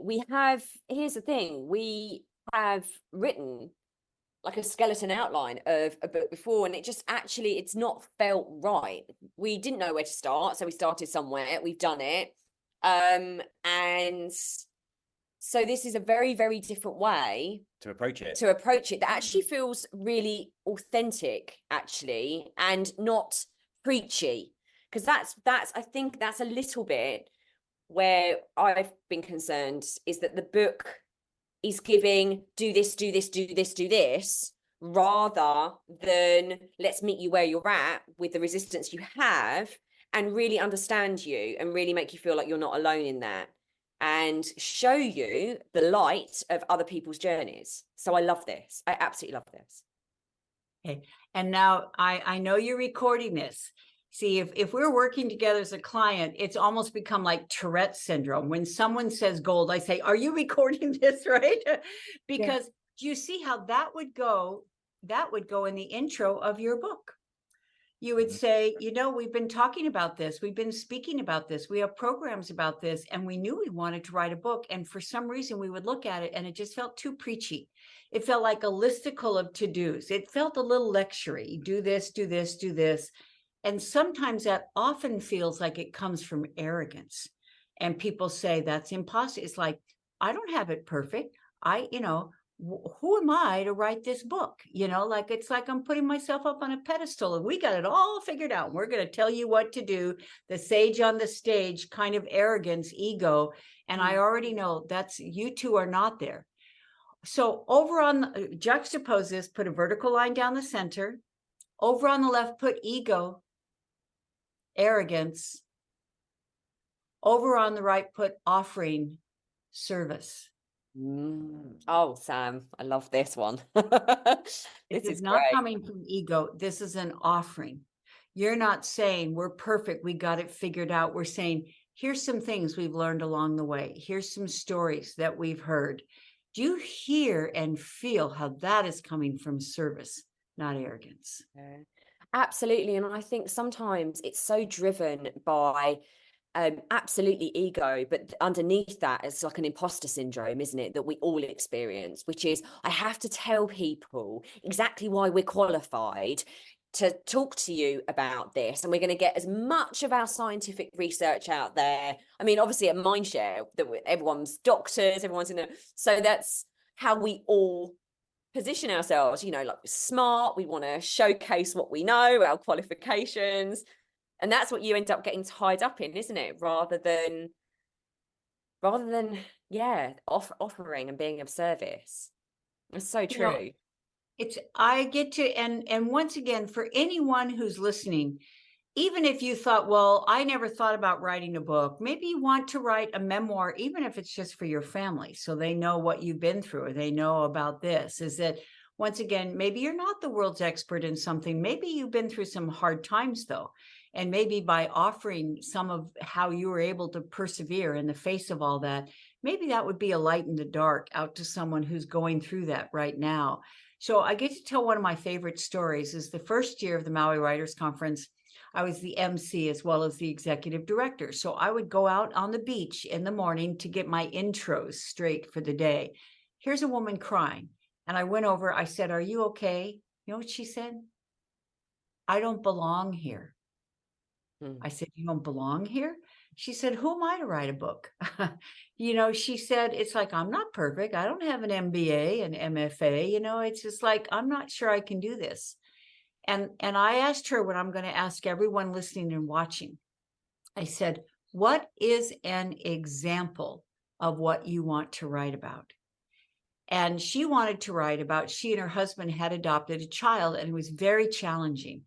S1: here's the thing, we have written like a skeleton outline of a book before, and it's not felt right. We didn't know where to start, so we started somewhere. We've done it, and so this is a very, very different way
S2: to approach it
S1: that actually feels really authentic, actually, and not preachy, because I think that's a little bit where I've been concerned, is that the book is giving do this, do this, do this, do this, rather than let's meet you where you're at with the resistance you have and really understand you and really make you feel like you're not alone in that and show you the light of other people's journeys. So I love this. I absolutely love this.
S3: Okay. And now I know you're recording this. See, if we're working together as a client, it's almost become like Tourette syndrome. When someone says gold, I say, are you recording this, right? Because do you see how that would go? That would go in the intro of your book. You would say, we've been talking about this. We've been speaking about this. We have programs about this. And we knew we wanted to write a book. And for some reason, we would look at it and it just felt too preachy. It felt like a listicle of to-dos. It felt a little lecture-y. Do this, do this, do this. And sometimes that often feels like it comes from arrogance. And people say that's impossible. It's like, I don't have it perfect. Who am I to write this book? It's like I'm putting myself up on a pedestal and we got it all figured out. We're going to tell you what to do. The sage on the stage, kind of arrogance, ego. And I already know you two are not there. So juxtapose this, put a vertical line down the center. Over on the left, put ego, arrogance. Over on the right, put offering, service.
S1: Oh, Sam, I love this one.
S3: This is not
S1: great.
S3: coming from ego. This is an offering. You're not saying we're perfect, we got it figured out. We're saying, here's some things we've learned along the way. Here's some stories that we've heard. Do you hear and feel how that is coming from service, not arrogance?
S1: Absolutely. And I think sometimes it's so driven by absolutely ego, but underneath that it's like an imposter syndrome, isn't it, that we all experience, which is I have to tell people exactly why we're qualified to talk to you about this, and we're going to get as much of our scientific research out there. I mean, obviously at Mindshare, that everyone's doctors, everyone's in there, so that's how we all position ourselves, like smart. We want to showcase what we know, our qualifications. And that's what you end up getting tied up in, isn't it? Rather than yeah, offering and being of service. It's so true.
S3: I get to, and once again, for anyone who's listening, even if you thought, well, I never thought about writing a book, maybe you want to write a memoir, even if it's just for your family, so they know what you've been through, or they know about this, is that once again, maybe you're not the world's expert in something. Maybe you've been through some hard times though. And maybe by offering some of how you were able to persevere in the face of all that, maybe that would be a light in the dark out to someone who's going through that right now. So I get to tell one of my favorite stories. Is the first year of the Maui Writers Conference, I was the MC as well as the executive director. So I would go out on the beach in the morning to get my intros straight for the day. Here's a woman crying. And I went over, I said, "Are you okay?" You know what she said? "I don't belong here." I said, "You don't belong here?" She said, "Who am I to write a book?" She said, "It's like, I'm not perfect. I don't have an MBA, an MFA, it's just like, I'm not sure I can do this." And I asked her what I'm going to ask everyone listening and watching. I said, "What is an example of what you want to write about?" And she wanted to write about, she and her husband had adopted a child, and it was very challenging.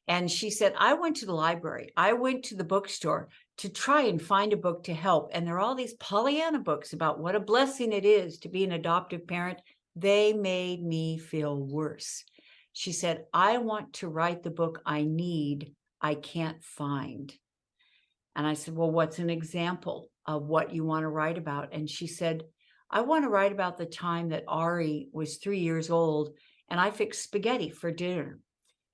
S3: And she said, "I went to the library. I went to the bookstore to try and find a book to help. And there are all these Pollyanna books about what a blessing it is to be an adoptive parent. They made me feel worse." She said, "I want to write the book I need, I can't find." And I said, "Well, what's an example of what you want to write about?" And she said, "I want to write about the time that Ari was 3 years old and I fixed spaghetti for dinner.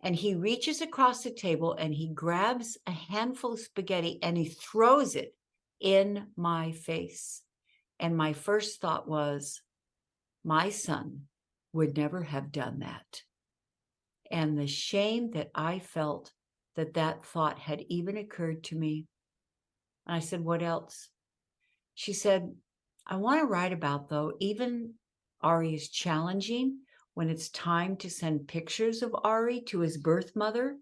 S3: And he reaches across the table and he grabs a handful of spaghetti and he throws it in my face. And my first thought was, my son would never have done that." And the shame that I felt that that thought had even occurred to me. And I said, "What else?" She said, "I want to write about, though, even Ari is challenging when it's time to send pictures of Ari to his birth mother.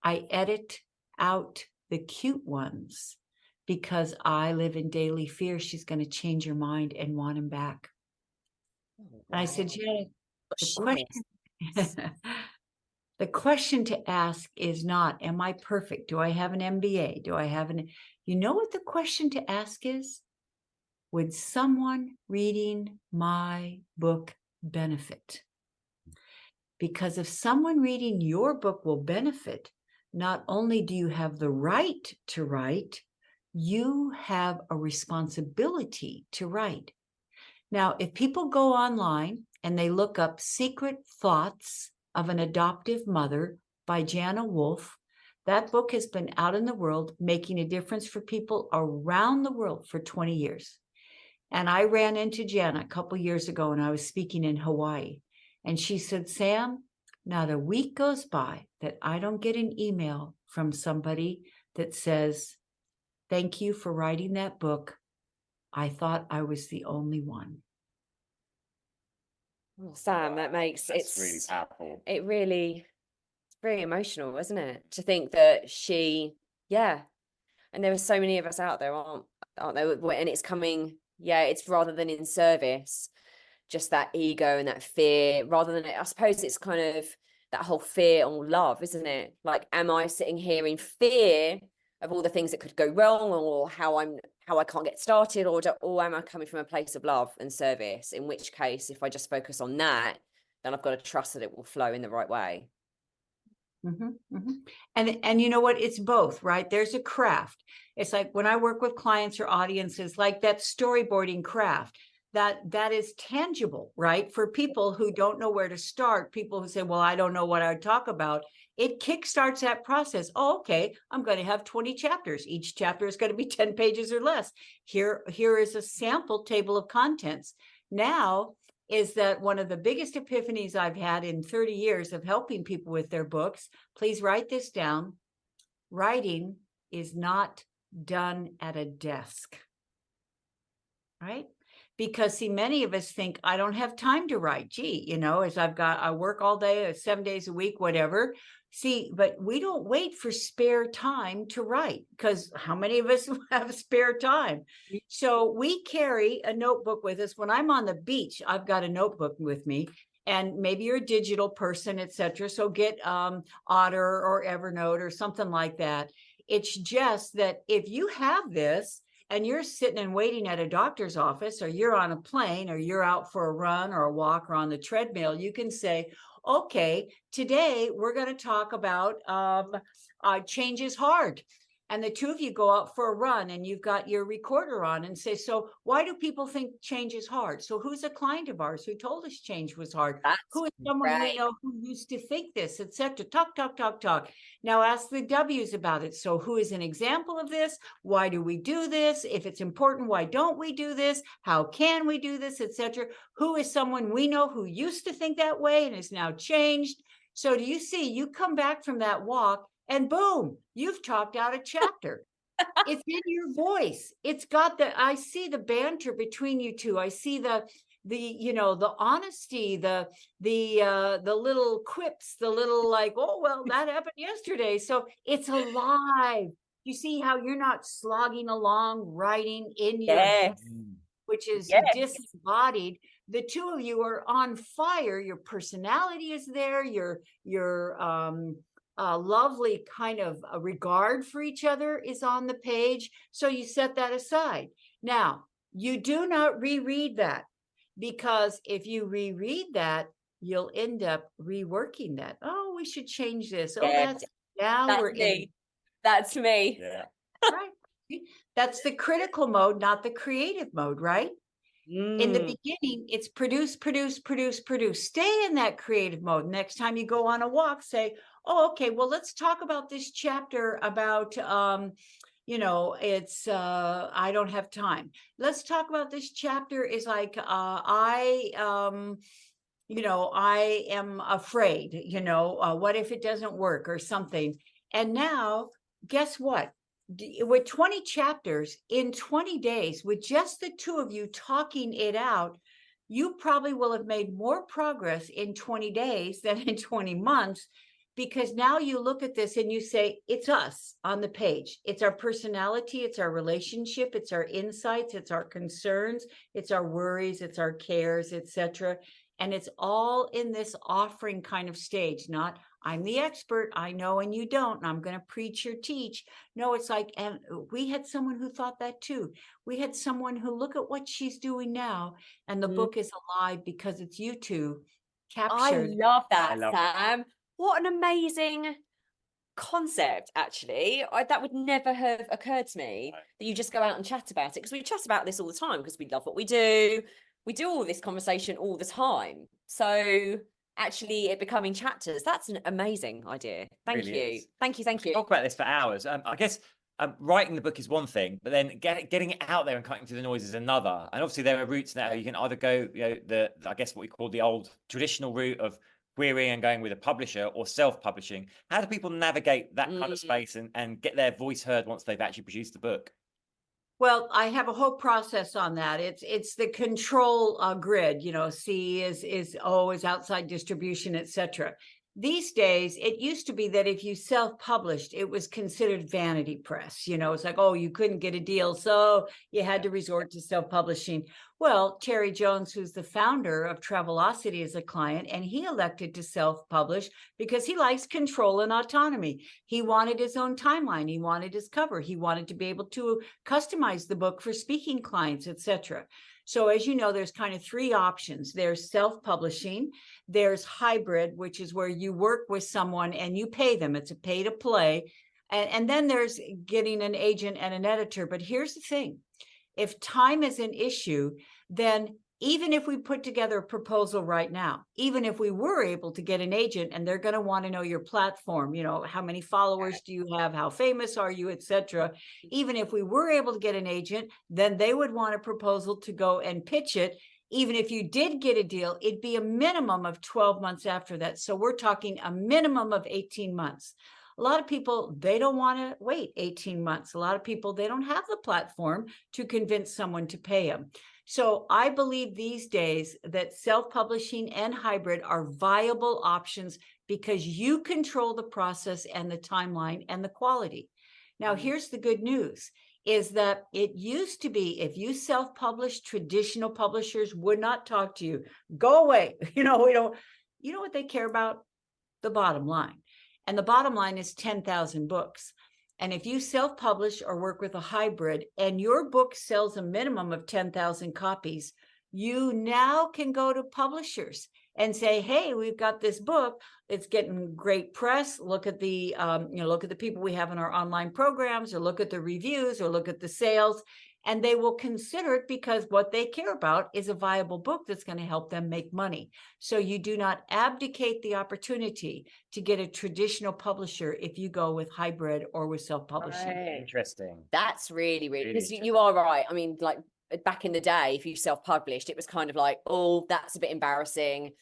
S3: I edit out the cute ones because I live in daily fear she's going to change her mind and want him back." And I said, "Janet, the question to ask is not, am I perfect? Do I have an MBA? Do I have you know what the question to ask is? Would someone reading my book benefit? Because if someone reading your book will benefit, not only do you have the right to write, you have a responsibility to write. Now, if people go online and they look up Secret Thoughts of an Adoptive Mother by Jana Wolf, that book has been out in the world making a difference for people around the world for 20 years. And I ran into Jana a couple years ago and I was speaking in Hawaii. And she said, "Sam, not a week goes by that I don't get an email from somebody that says, 'Thank you for writing that book. I thought I was the only one.'"
S1: Well, Sam, that makes
S2: That's really powerful.
S1: It really, it's very emotional, isn't it? To think that and there are so many of us out there, aren't there? And it's coming, it's rather than in service, just that ego and that fear, rather than, I suppose it's kind of that whole fear on love, isn't it? Like, am I sitting here in fear of all the things that could go wrong, or how I can't get started, or am I coming from a place of love and service? In which case, if I just focus on that, then I've got to trust that it will flow in the right way.
S3: Mm-hmm, mm-hmm. And you know what? It's both, right? There's a craft. It's like when I work with clients or audiences, like that storyboarding craft, that is tangible, right? For people who don't know where to start, people who say, "Well, I don't know what I'd talk about." It kickstarts that process. Oh, okay, I'm going to have 20 chapters. Each chapter is going to be 10 pages or less. Here is a sample table of contents. Now, is that one of the biggest epiphanies I've had in 30 years of helping people with their books. Please write this down. Writing is not done at a desk, right? because see, many of us think, I don't have time to write. Gee, as I work all day, 7 days a week, whatever. See, but we don't wait for spare time to write, because how many of us have spare time? So we carry a notebook with us. When I'm on the beach, I've got a notebook with me. And maybe you're a digital person, etc. So get Otter or Evernote or something like that. It's just that if you have this and you're sitting and waiting at a doctor's office, or you're on a plane, or you're out for a run or a walk or on the treadmill, you can say, okay, today we're going to talk about change is hard. And the two of you go out for a run and you've got your recorder on and say, so why do people think change is hard? So who's a client of ours who told us change was hard? Who is someone we know who used to think this, etc. Talk, talk, talk, talk. Now ask the W's about it. So who is an example of this? Why do we do this? If it's important, why don't we do this? How can we do this, etc. Who is someone we know who used to think that way and is now changed? So do you see, you come back from that walk and boom, you've talked out a chapter. It's in your voice. It's got I see the banter between you two. I see the honesty, the little quips, the little like, oh, well, that happened yesterday. So it's alive. You see how you're not slogging along, writing in your head, which is disembodied. The two of you are on fire. Your personality is there. Your lovely kind of a regard for each other is on the page. So you set that aside. Now, you do not reread that, because if you reread that, you'll end up reworking that. Oh, we should change this. Oh, that's we're
S1: me. That's me.
S2: Yeah.
S3: Right. That's the critical mode, not the creative mode, right? In the beginning, it's produce, produce, produce, produce. Stay in that creative mode. Next time you go on a walk, say, oh, okay, well, let's talk about this chapter about, it's, I don't have time. Let's talk about this chapter is like, I am afraid, what if it doesn't work or something? And now, guess what? With 20 chapters in 20 days, with just the two of you talking it out, you probably will have made more progress in 20 days than in 20 months, because now you look at this and you say, it's us on the page. It's our personality, it's our relationship, it's our insights, it's our concerns, it's our worries, it's our cares, etc. And it's all in this offering kind of stage, not I'm the expert, I know and you don't, and I'm going to preach or teach. No, it's like, and we had someone who thought that too. We had someone who, look at what she's doing now, and the book is alive because it's you two captured.
S1: I love that, Sam. What an amazing concept, actually. That would never have occurred to me, that you just go out and chat about it, because we chat about this all the time because we love what we do. We do all this conversation all the time. So actually it becoming chapters, that's an amazing idea. Thank you. Thank you.
S2: Talk about this for hours. I guess writing the book is one thing, but then getting it out there and cutting through the noise is another. And obviously there are routes now. You can either go, I guess what we call the old traditional route of querying and going with a publisher, or self-publishing. How do people navigate that kind of space and get their voice heard once they've actually produced the book?
S3: Well, I have a whole process on that. It's the control grid. C is outside distribution, etc. These days, it used to be that if you self-published, it was considered vanity press. It's like, oh, you couldn't get a deal, so you had to resort to self-publishing. Well, Terry Jones, who's the founder of Travelocity, is a client, and he elected to self-publish because he likes control and autonomy. He wanted his own timeline. He wanted his cover. He wanted to be able to customize the book for speaking clients, etc. So as you know, there's kind of three options. There's self-publishing, there's hybrid, which is where you work with someone and you pay them. It's a pay to play. And then there's getting an agent and an editor. But here's the thing. If time is an issue, then even if we put together a proposal right now, even if we were able to get an agent and they're going to want to know your platform, how many followers do you have, how famous are you, etc. Even if we were able to get an agent, then they would want a proposal to go and pitch it. Even if you did get a deal, it'd be a minimum of 12 months after that. So we're talking a minimum of 18 months. A lot of people, they don't want to wait 18 months. A lot of people, they don't have the platform to convince someone to pay them. So I believe these days that self-publishing and hybrid are viable options because you control the process and the timeline and the quality. Now, here's the good news, is that it used to be if you self-published, traditional publishers would not talk to you. Go away. We don't, you know what they care about? The bottom line. And the bottom line is 10,000 books. And if you self-publish or work with a hybrid and your book sells a minimum of 10,000 copies, you now can go to publishers and say, hey, we've got this book. It's getting great press. Look at the, look at the people we have in our online programs, or look at the reviews, or look at the sales. And they will consider it because what they care about is a viable book that's going to help them make money. So you do not abdicate the opportunity to get a traditional publisher if you go with hybrid or with self-publishing.
S1: Right.
S2: Interesting.
S1: That's really, because
S2: Really
S1: you are right. I mean, like back in the day, if you self-published, it was kind of like, oh, that's a bit embarrassing.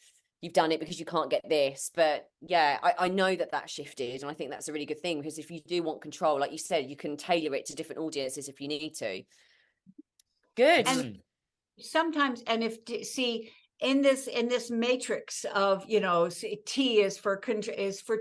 S1: You've done it because you can't get this. But yeah, I know that shifted. And I think that's a really good thing, because if you do want control, like you said, you can tailor it to different audiences if you need to. Good.
S3: And sometimes, and if, see, in this matrix of, T is for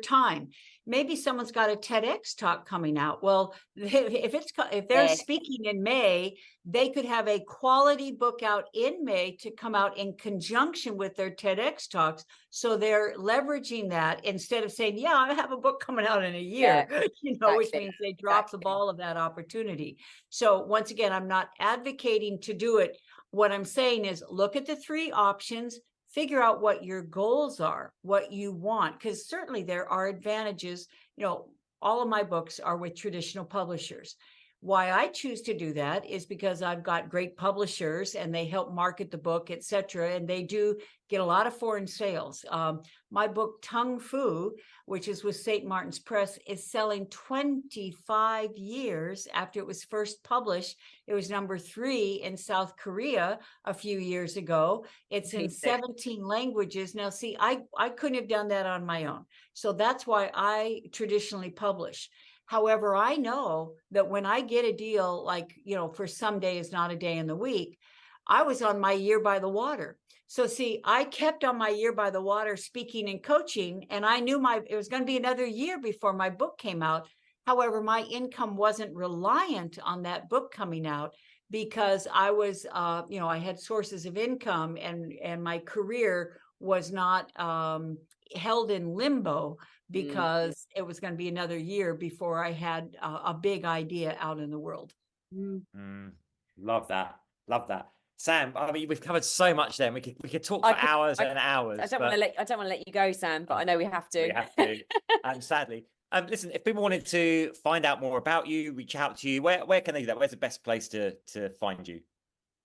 S3: time. Maybe someone's got a TEDx talk coming out. Well, if they're speaking in May, they could have a quality book out in May to come out in conjunction with their TEDx talks. So they're leveraging that instead of saying, yeah, I have a book coming out in a year, which means they drop the ball of that opportunity. So once again, I'm not advocating to do it. What I'm saying is look at the three options, figure out what your goals are, what you want, because certainly there are advantages. All of my books are with traditional publishers. Why I choose to do that is because I've got great publishers and they help market the book, etc. And they do get a lot of foreign sales. My book, Tung Fu, which is with St. Martin's Press, is selling 25 years after it was first published. It was number 3 in South Korea a few years ago. It's in 17 languages. Now, see, I couldn't have done that on my own. So that's why I traditionally publish. However, I know that when I get a deal, like, for some day is not a day in the week, I was on my year by the water. So see, I kept on my year by the water speaking and coaching, and I knew it was going to be another year before my book came out. However, my income wasn't reliant on that book coming out because I was, I had sources of income, and my career was not held in limbo because it was going to be another year before I had a big idea out in the world.
S2: Love that. Love that. Sam, I mean, we've covered so much then. We could talk for hours and hours.
S1: I don't want to let you go, Sam, but I know we have to.
S2: We have to. Sadly. Listen, if people wanted to find out more about you, reach out to you, where can they do that? Where's the best place to find you?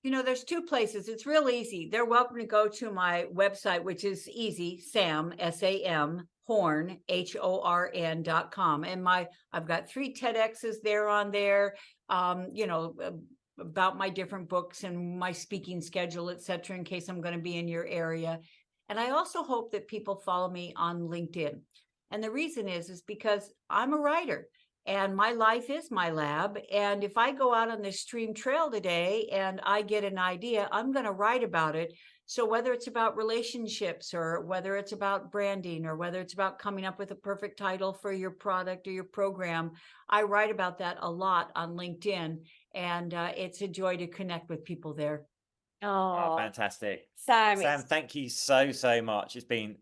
S3: There's 2 places. It's real easy. They're welcome to go to my website, which is easy, Sam, S-A-M, Horn, HORN.com. And I've got 3 TEDx's there on there, about my different books and my speaking schedule, etc., in case I'm going to be in your area. And I also hope that people follow me on LinkedIn. And the reason is because I'm a writer. And my life is my lab. And if I go out on this stream trail today and I get an idea, I'm going to write about it. So whether it's about relationships, or whether it's about branding, or whether it's about coming up with a perfect title for your product or your program, I write about that a lot on LinkedIn. And it's a joy to connect with people there.
S2: Oh, fantastic.
S1: Sam,
S2: thank you so much. It's been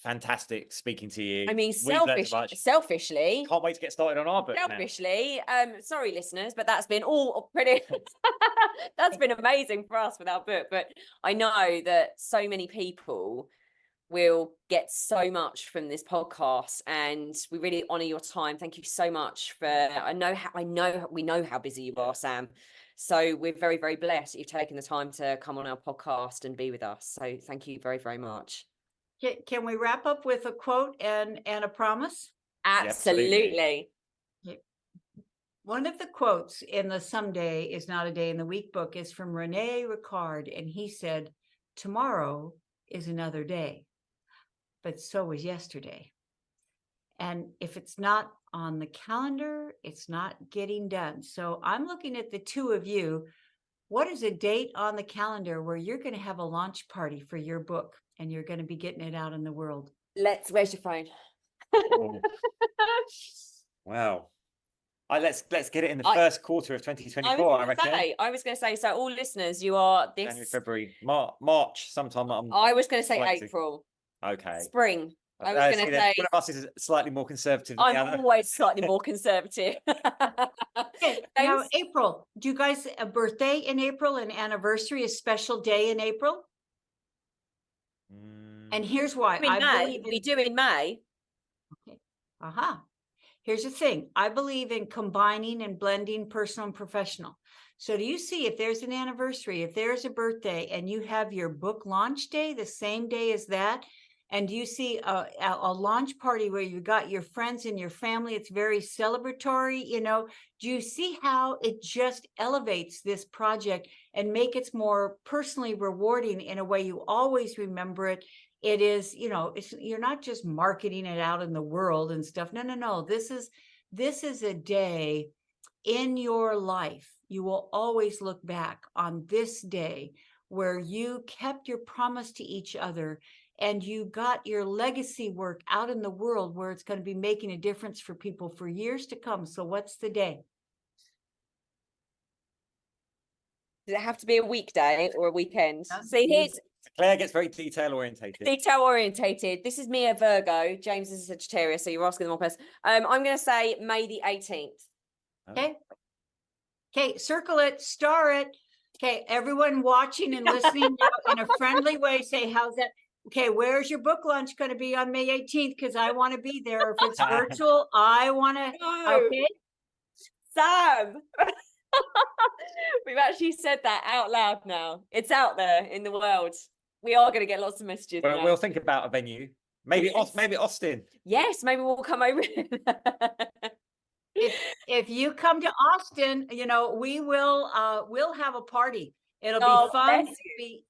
S2: fantastic speaking to you.
S1: I mean, selfishly,
S2: can't wait to get started on our book.
S1: Selfishly, sorry, listeners, but that's been all pretty. That's been amazing for us with our book. But I know that so many people will get so much from this podcast, and we really honor your time. Thank you so much we know how busy you are, Sam. So we're very, very blessed that you've taken the time to come on our podcast and be with us. So thank you very, very much.
S3: Can we wrap up with a quote and a promise?
S1: Absolutely.
S3: One of the quotes in the Someday Is Not a Day in the Week book is from Rene Ricard, and he said, "Tomorrow is another day, but so was yesterday." And if it's not on the calendar, it's not getting done. So I'm looking at the 2 of you. what is a date on the calendar where you're going to have a launch party for your book and you're going to be getting it out in the world?
S1: Where's your phone?
S2: Oh. Wow. Let's get it in the first quarter of 2024, I reckon.
S1: I was going to say, so all listeners, you are this
S2: January, February, March, sometime.
S1: I was going to say April.
S2: Okay.
S1: Spring. I was going to say
S2: one of us is slightly more conservative than the other.
S1: I'm always slightly more conservative.
S3: Okay, now April, do you guys a birthday in April, an anniversary, a special day in April? And here's why.
S1: We do in May.
S3: Okay. Here's the thing. I believe in combining and blending personal and professional. So do you see if there's an anniversary, if there's a birthday, and you have your book launch day the same day as that, and you see a launch party where you got your friends and your family, it's very celebratory, do you see how it just elevates this project and make it more personally rewarding in a way you always remember it? It is, you're not just marketing it out in the world and stuff. No. This is a day in your life. You will always look back on this day where you kept your promise to each other and you got your legacy work out in the world where it's going to be making a difference for people for years to come. So what's the day?
S1: Does it have to be a weekday or a weekend? See,
S2: Claire gets very detail orientated. This is me, a Virgo. James is a Sagittarius, so you're asking the wrong person. I'm going to say May the 18th.
S3: Okay, circle it, star it. Okay, everyone watching and listening now in a friendly way, say, how's that? Okay, where's your book launch going to be on May 18th? Because I want to be there. If it's virtual, I want to. Okay.
S1: Sam. We've actually said that out loud now. It's out there in the world. We are going to get lots of messages.
S2: We'll think about a venue. Maybe Austin.
S1: Yes, maybe we'll come over.
S3: If you come to Austin, we'll have a party. It'll be fun. It'll be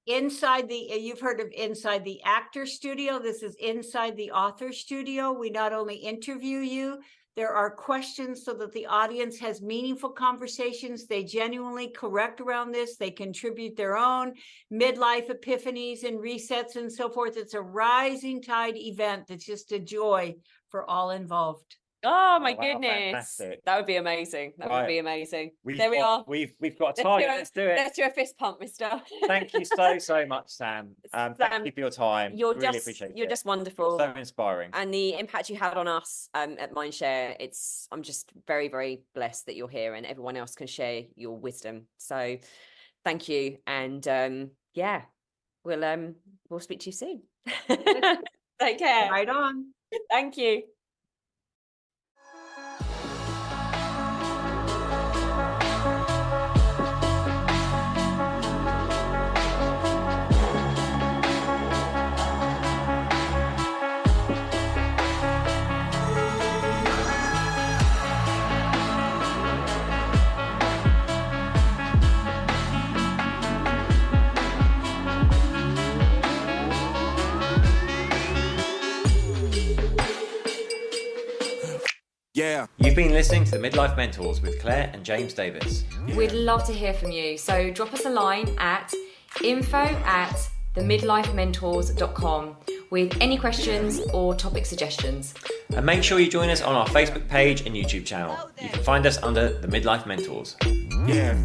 S3: inside you've heard of inside the actor studio. This is inside the author studio. We not only interview you, there are questions so that the audience has meaningful conversations. They genuinely correct around this. They contribute their own midlife epiphanies and resets and so forth. It's a rising tide event that's just a joy for all involved.
S1: Oh my goodness. Fantastic. That would be amazing. That would be amazing. There we are.
S2: We've got a target. Let's do it.
S1: Let's do a fist pump, mister.
S2: Thank you so much, Sam. Thank you for your time. Really appreciate it.
S1: You're just wonderful.
S2: So inspiring.
S1: And the impact you had on us at Mindshare, I'm just very, very blessed that you're here and everyone else can share your wisdom. So thank you. And we'll speak to you soon. Take care.
S3: Right on.
S1: Thank you.
S2: Yeah. You've been listening to the Midlife Mentors with Claire and James Davis.
S1: We'd love to hear from you. So drop us a line at info@themidlifementors.com with any questions or topic suggestions.
S2: And make sure you join us on our Facebook page and YouTube channel. You can find us under the Midlife Mentors. Yeah.